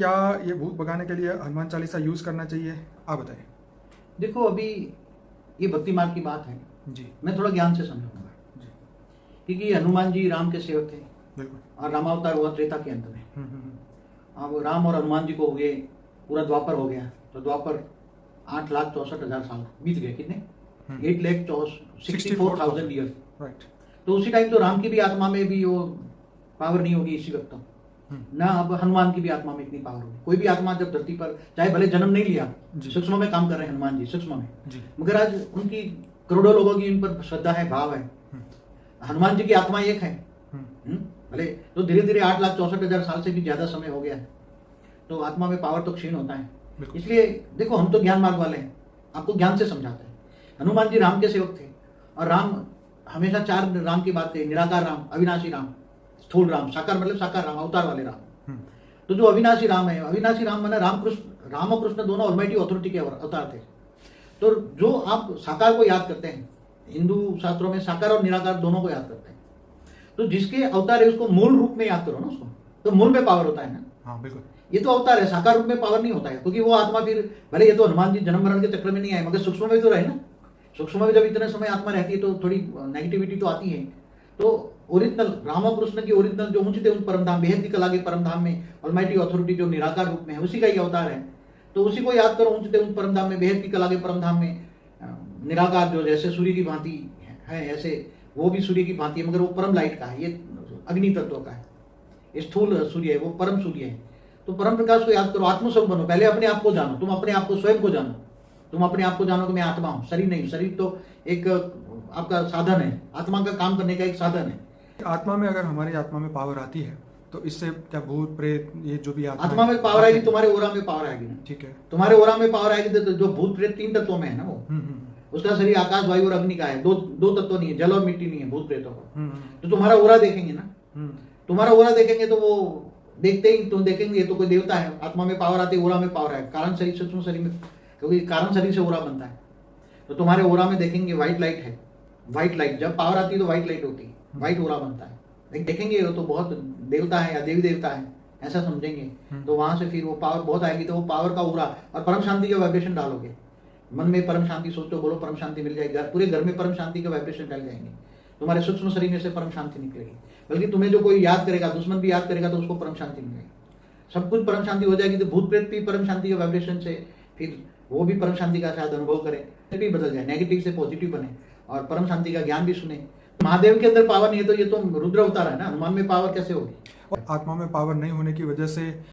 क्या ये भूत भगाने के लिए हनुमान चालीसा यूज़ करना चाहिए, आप बताइए। देखो, अभी ये भक्ति मार्ग की बात है, जी मैं थोड़ा ज्ञान से समझाऊंगा। जी क्योंकि हनुमान जी राम के सेवक थे बिल्कुल। और रामावतार हुआ त्रेता के अंत में। अब राम और हनुमान जी को हो गए, पूरा द्वापर हो गया, तो द्वापर 8,64,000 साल बीत गए। कितने? 8,64,000 ईयर। राइट। तो उसी टाइम तो राम की भी आत्मा में भी वो पावर नहीं होगी इसी वक्त, ना अब हनुमान की भी आत्मा में इतनी पावर होगी। कोई भी आत्मा जब धरती पर, चाहे भले जन्म नहीं लिया, सूक्ष्म में काम कर रहे हैं हनुमान जी, सूक्ष्म में, मगर आज उनकी करोड़ों लोगों की उन पर श्रद्धा है, भाव है। हनुमान जी की आत्मा एक है, भले तो धीरे धीरे 8,64,000 साल से भी ज्यादा समय हो गया है, तो आत्मा में पावर तो क्षीण होता है। इसलिए देखो, हम तो ज्ञान मार्ग वाले हैं, आपको ज्ञान से समझाते हैं। हनुमान जी राम के सेवक थे और राम हमेशा 4 राम की बात है, निराकार राम, अविनाशी राम, स्थूल राम, साकार मतलब साकार राम, अवतार वाले राम। तो जो अविनाशी राम है, अविनाशी राम माना राम और कृष्ण दोनों ऑलमाइटी अथॉरिटी के अवतार थे। तो जो आप साकार को याद करते हैं, हिंदू शास्त्रों में साकार और निराकार दोनों को याद करते हैं, तो जिसके अवतार है उसको मूल रूप में याद करो ना उसको, तो मूल में पावर होता है ना। हाँ बिल्कुल। ये तो अवतार है, साकार रूप में पावर नहीं होता है, क्योंकि वो आत्मा फिर भले ये तो हनुमान जी जन्म मरण के चक्र में नहीं आए, मगर सूक्ष्म में तो रहे ना। सूक्ष्म में जब इतने समय आत्मा रहती है तो थोड़ी नेगेटिविटी तो आती है। तो ओरिजिनल राम और कृष्ण की ओरिजिनल जो ऊंचे थे उन परमधाम, बेहद की कला के परमधाम में ऑलमाइटी अथॉरिटी जो निराकार रूप में है, उसी का ही अवतार है। तो उसी को याद करो, ऊंचे थे उन परमधाम में, बेहद की कला के परमधाम में निराकार, जो जैसे सूर्य की भांति है, ऐसे वो भी सूर्य की भांति है, मगर वो परम लाइट का है, ये अग्नि तत्व का है। स्थूल सूर्य है, वो परम सूर्य है। तो परम प्रकाश को याद करो, आत्मस्वरूप बनो, पहले अपने आप को जानो, तुम अपने आप को, स्वयं को जानो, तुम अपने आप को जानो कि मैं आत्मा हूं, शरीर नहीं। शरीर तो एक आपका साधन है, आत्मा का काम करने का एक साधन है। आत्मा में, अगर हमारी आत्मा में पावर आती है तो इससे क्या भूत प्रेत ये जो भी आत्मा में पावर आएगी, तुम्हारे ओरा में पावर आएगी ना। ठीक है, तुम्हारे तुम्हारे ओरा में पावर आएगी तो जो भूत प्रेत 3 तत्वों में है ना, वो उसका शरीर आकाश, वायु और अग्नि का है, दो तत्व नहीं है, जल और मिट्टी नहीं है भूत प्रेतों का। तो तुम्हारा ओरा देखेंगे ना, तुम्हारा ओरा देखेंगे तो वो देखते ही तुम देखेंगे ये तो कोई देवता है। आत्मा में पावर आती है, ओरा में पावर है, कारण शरीर, सूक्ष्म शरीर में, क्योंकि कारण शरीर से ओरा बनता है। तो तुम्हारे ओरा में देखेंगे व्हाइट लाइट है, व्हाइट लाइट जब पावर आती है तो व्हाइट लाइट होती है, व्हाइट ओरा बनता है। देखेंगे वो तो बहुत देवता है या देवी देवता है, ऐसा समझेंगे। तो वहां से फिर वो पावर बहुत आएगी, तो वो पावर का ओरा और परम शांति का वाइब्रेशन डालोगे। मन में परम शांति सोचो, बोलो परम शांति मिल जाएगी, पूरे घर में परम शांति के वाइब्रेशन डाल जाएंगे, तुम्हारे सूक्ष्म शरीर में से परम शांति निकलेगी। बल्कि तुम्हें जो कोई याद करेगा, दुश्मन भी याद करेगा, तो उसको परम शांति मिलेगी, सब कुछ परम शांति हो जाएगी। तो भूत प्रेत भी परम शांति के वाइब्रेशन से फिर वो भी परम शांति का शायद अनुभव करें, भी बदल जाए, नेगेटिव से पॉजिटिव बने और परम शांति का ज्ञान भी सुने। महादेव के अंदर पावर नहीं है तो ये तो रुद्र अवतार है ना, हनुमान में पावर कैसे होगी? आत्मा में पावर नहीं होने की वजह से